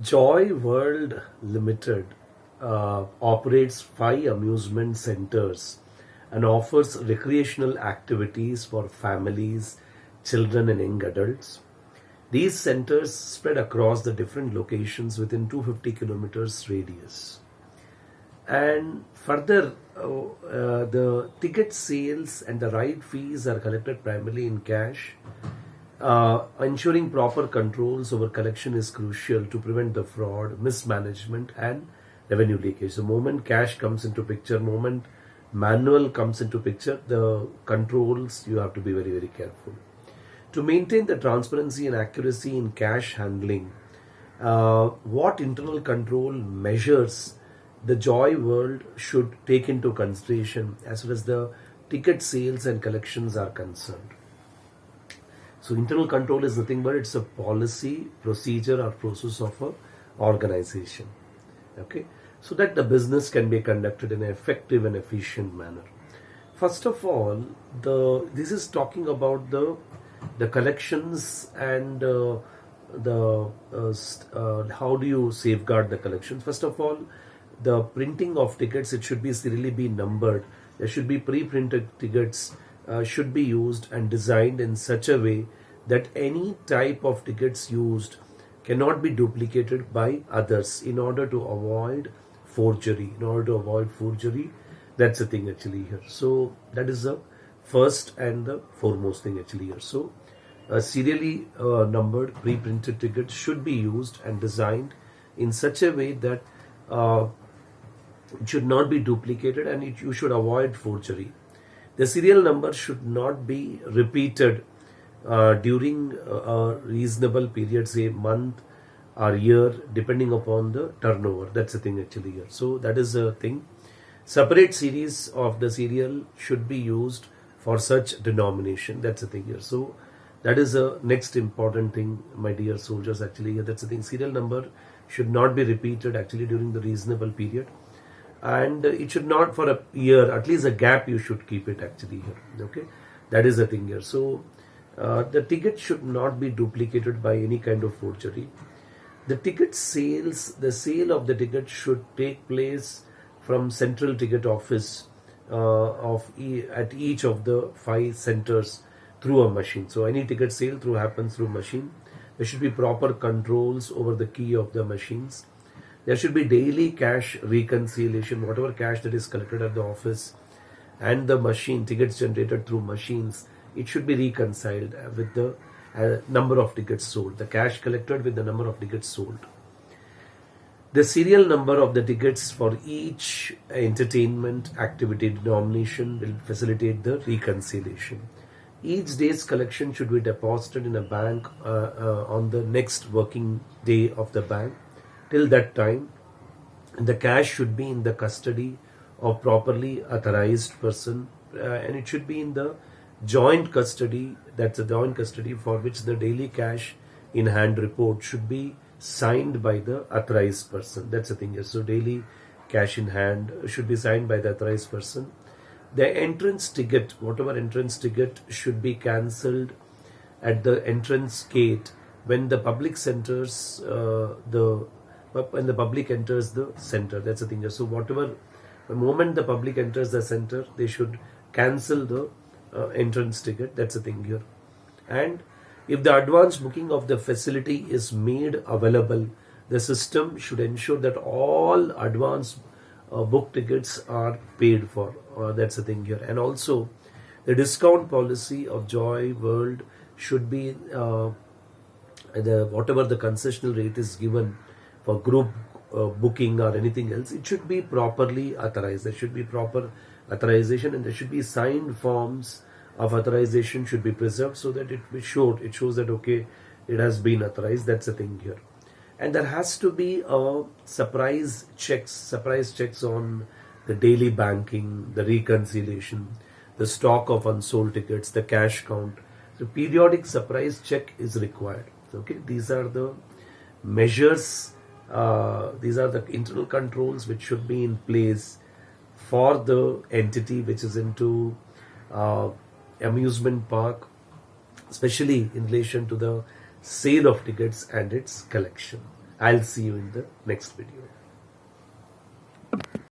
Joy World Limited operates 5 amusement centers and offers recreational activities for families, children, and young adults. These centers spread across the different locations within 250 kilometers radius. And further, the ticket sales and the ride fees are collected primarily in cash. Ensuring proper controls over collection is crucial to prevent the fraud, mismanagement, and revenue leakage. The moment cash comes into picture, moment manual comes into picture, the controls you have to be very, very careful. To maintain the transparency and accuracy in cash handling, what internal control measures the Joy World should take into consideration as far as the ticket sales and collections are concerned. So internal control is nothing but it's a policy, procedure or process of a organization. Okay, so that the business can be conducted in an effective and efficient manner. First of all, this is talking about the collections and how do you safeguard the collections. First of all, the printing of tickets, it should be serially be numbered. There should be pre-printed tickets should be used and designed in such a way that any type of tickets used cannot be duplicated by others in order to avoid forgery. That's the thing actually here. So that is the first and the foremost thing actually here. So serially numbered pre-printed tickets should be used and designed in such a way that it should not be duplicated and you should avoid forgery. The serial number should not be repeated during a reasonable period, say month or year, depending upon the turnover. That's the thing actually here. So that is a thing. Separate series of the serial should be used for such denomination. That's the thing here. So that is the next important thing, my dear soldiers. Actually, here, that's the thing. Serial number should not be repeated actually during the reasonable period. And it should not for a year, at least a gap you should keep it actually here. Okay, that is the thing here. So the ticket should not be duplicated by any kind of forgery. The ticket sales, the sale of the ticket should take place from central ticket office at each of the 5 centers through a machine. So any ticket sale happens through machine. There should be proper controls over the key of the machines. There should be daily cash reconciliation, whatever cash that is collected at the office and the machine, tickets generated through machines, it should be reconciled with the number of tickets sold, the cash collected with the number of tickets sold. The serial number of the tickets for each entertainment activity denomination will facilitate the reconciliation. Each day's collection should be deposited in a bank on the next working day of the bank. Till that time, the cash should be in the custody of properly authorized person and it should be in the joint custody. That's a joint custody for which the daily cash in hand report should be signed by the authorized person. That's the thing. So daily cash in hand should be signed by the authorized person. The entrance ticket, whatever entrance ticket, should be cancelled at the entrance gate when the public enters the center. That's the thing. So the moment the public enters the center, they should cancel the entrance ticket. That's the thing here. And if the advance booking of the facility is made available, the system should ensure that all advance book tickets are paid for. That's the thing here. And also the discount policy of Joy World should be whatever the concessional rate is given for group booking or anything else, it should be properly authorized. There should be proper authorization and there should be signed forms of authorization should be preserved so that it shows that okay, it has been authorized. That's the thing here. And there has to be surprise checks on the daily banking, the reconciliation, the stock of unsold tickets, the cash count. So periodic surprise check is required. Okay, these are the measures. These are the internal controls which should be in place for the entity which is into amusement park, especially in relation to the sale of tickets and its collection. I'll see you in the next video.